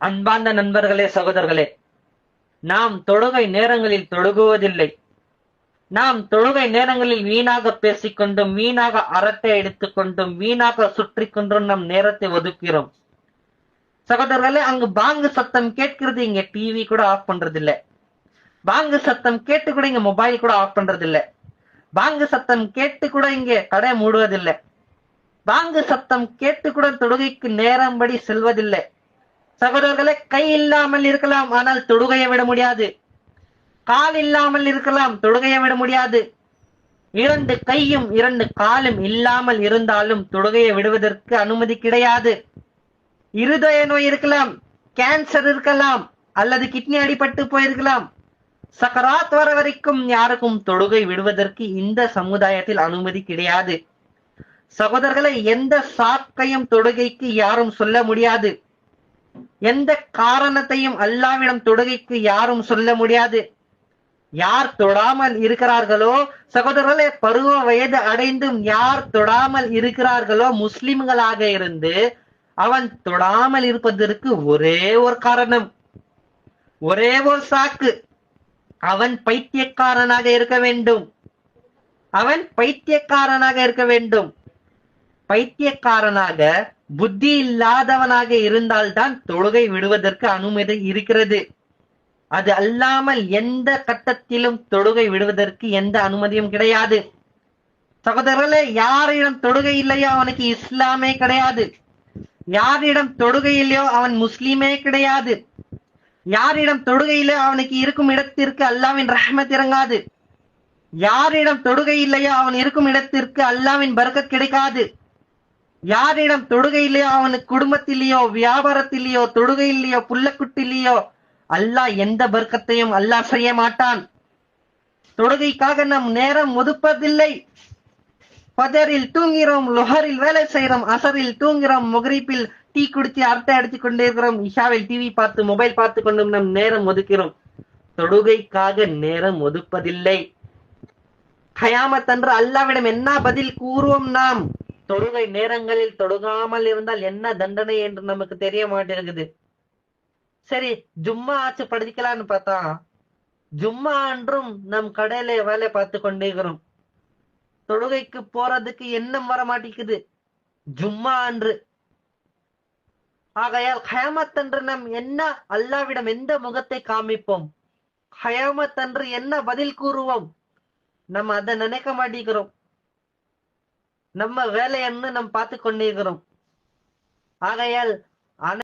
அன்பார்ந்த நண்பர்களே, சகோதரர்களே, நாம் தொழுகை நேரங்களில் தொழுகுவதில்லை. நாம் தொழுகை நேரங்களில் வீணாக பேசிக்கொண்டும், வீணாக அரட்டை எடுத்துக்கொண்டும், வீணாக சுற்றி கொண்டும் நம் நேரத்தை ஒதுக்கிறோம். சகோதரர்களே, அங்கு பாங்கு சத்தம் கேட்கிறது, இங்க டிவி கூட ஆஃப் பண்றது இல்ல. பாங்கு சத்தம் கேட்டு கூட இங்க மொபைல் கூட ஆஃப் பண்றது இல்ல. பாங்கு சத்தம் கேட்டு கூட இங்க கடை மூடுவதில்லை. பாங்கு சத்தம் கேட்டு கூட தொழுகைக்கு நேரம்படி செல்வதில்லை. சகோதரர்களே, கை இல்லாமல் இருக்கலாம், ஆனால் தொழுகையை விட முடியாது. கால் இல்லாமல் இருக்கலாம், தொழுகையை விட முடியாது. இரண்டு கையும் இரண்டு காலும் இல்லாமல் இருந்தாலும் தொழுகையை விடுவதற்கு அனுமதி கிடையாது. இருதய நோய் இருக்கலாம், கேன்சர் இருக்கலாம், அல்லது கிட்னி அடிபட்டு போயிருக்கலாம். சக்கராத் வர வரைக்கும் யாருக்கும் தொழுகை விடுவதற்கு இந்த சமுதாயத்தில் அனுமதி கிடையாது. சகோதரர்களை, எந்த சாக்கையும் தொழுகைக்கு யாரும் சொல்ல முடியாது. எந்த காரணத்தையும் அல்லாவிடம் தொழுகைக்கு யாரும் சொல்ல முடியாது. யார் தொடாமல் இருக்கிறார்களோ, சகோதரர்களே, பருவ வயது அடைந்தும் யார் தொடாமல் இருக்கிறார்களோ, முஸ்லிம்களாக இருந்து அவன் தொடாமல் இருப்பதற்கு ஒரே ஒரு காரணம், ஒரே ஒரு சாக்கு, அவன் பைத்தியக்காரனாக இருக்க வேண்டும். அவன் பைத்தியக்காரனாக இருக்க வேண்டும். பைத்தியக்காரனாக, புத்தி இல்லாதவனாக இருந்தால்தான் தொழுகை விடுவதற்கு அனுமதி இருக்கிறது. அது அல்லாமல் எந்த கட்டத்திலும் தொழுகை விடுவதற்கு எந்த அனுமதியும் கிடையாது. சகோதரர்களே, யாரிடம் தொழுகை இல்லையோ அவனுக்கு இஸ்லாமே கிடையாது. யாரிடம் தொழுகை இல்லையோ அவன் முஸ்லீமே கிடையாது. யாரிடம் தொழுகை இல்லையோ அவனுக்கு இருக்கும் இடத்திற்கு அல்லாவின் ரஹ்மத் இறங்காது. யாரிடம் தொழுகை இல்லையோ அவன் இருக்கும் இடத்திற்கு அல்லாவின் பரக்கத் கிடைக்காது. யாரிடம் தொழுகை இல்லையோ அவனுக்கு குடும்பத்திலேயோ, வியாபாரத்திலேயோ, தொழுகை இல்லையோ, புள்ளக்குட்டிலேயோ அல்லாஹ் எந்த பர்க்கத்தையும் அல்லாஹ் செய்ய மாட்டான். தொழுகைக்காக நம் நேரம் ஒதுப்பதில்லை. பஜரில் தூங்கிறோம், லொஹரில் வேலை செய்யறோம், அசரில் தூங்கிறோம், மக்ரிபில் டீ குடிச்சு அரட்டை அடிச்சு கொண்டே இருக்கிறோம், இஷாவில் டிவி பார்த்து மொபைல் பார்த்து கொண்டும் நம் நேரம் ஒதுக்கிறோம். தொழுகைக்காக நேரம் ஒதுப்பதில்லை. கயாமத் அன்று அல்லாவிடம் என்ன பதில் கூறுவோம்? நாம் தொழுகை நேரங்களில் தொழுகாமல் இருந்தால் என்ன தண்டனை என்று நமக்கு தெரிய மாட்டேங்குது. சரி, ஜும்மா ஆச்சு படிக்கலான்னு பார்த்தா, ஜும்மா அன்றும் நம் கடையில வேலை பார்த்து கொண்டே இருக்கிறோம். தொழுகைக்கு போறதுக்கு எண்ணம் வர மாட்டேங்குது ஜும்மா அன்று. ஆகையால் கயாமத் அன்று நம் என்ன அல்லாவிடம் எந்த முகத்தை காமிப்போம்? கயாமத் அன்று என்ன பதில் கூறுவோம்? நம்ம அதை நினைக்க மாட்டேங்கிறோம். நம்ம வேலையன்னு நம் பார்த்து கொண்டே இருக்கிறோம். ஆகையால்